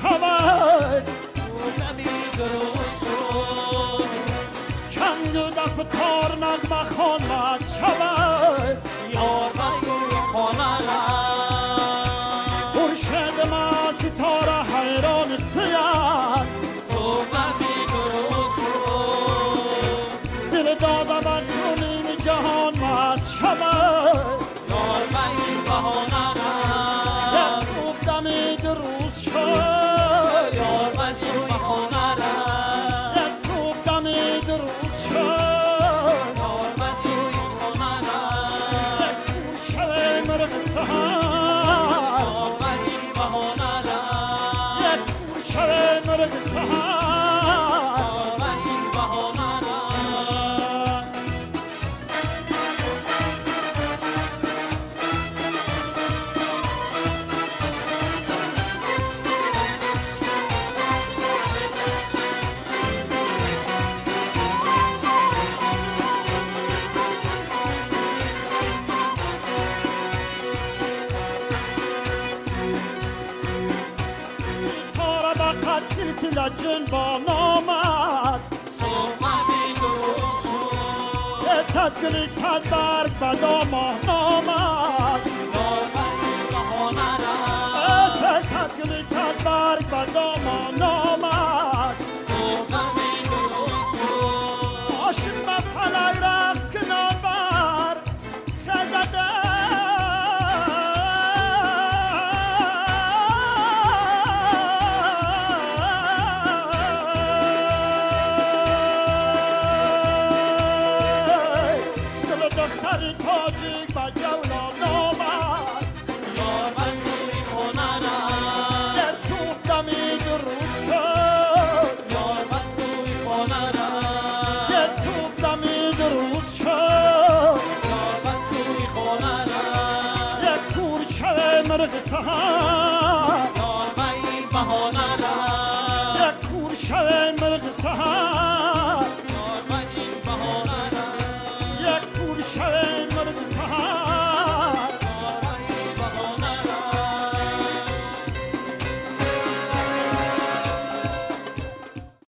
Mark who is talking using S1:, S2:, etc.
S1: شود چند دفع تار نغمه خواند شود
S2: یار روی خانه
S1: خورشید ما ستاره حیران تویست
S2: صبح درود شد
S1: دل داده من کنیم جهان مست شود
S2: یار این بهانه
S1: یک خوب دمی روز شد
S2: یار سوی خانه
S1: یک خوب دمی روز شد
S2: یار سوی خانه
S1: یک کور شوی مرغ سهر
S2: یار این بهانه
S1: یک کور شوی مرغ سهر
S2: یار این بهانه
S1: تاره با قتل تلجن با نامد
S2: صبح درود شد
S1: تدگلی تدبر بدا ماه نامد
S2: یار این بهانه
S1: تدگلی تدبر بدا ماه نامد
S2: صبح درود شد
S1: عاشق به فلک رفت که نامبر خزده دل دختر تاجیک به جولان آمد
S2: یار سوی خانه
S1: در صبح دمی روز شد
S2: یار سوی خانه
S1: در صبح دمی روز شد
S2: یار سوی خانه
S1: یک کور شوی مرغ سهر
S2: یار این بهانه
S1: یک کور شوی مرغ سهر
S2: یار این بهانه
S1: یک کور شوی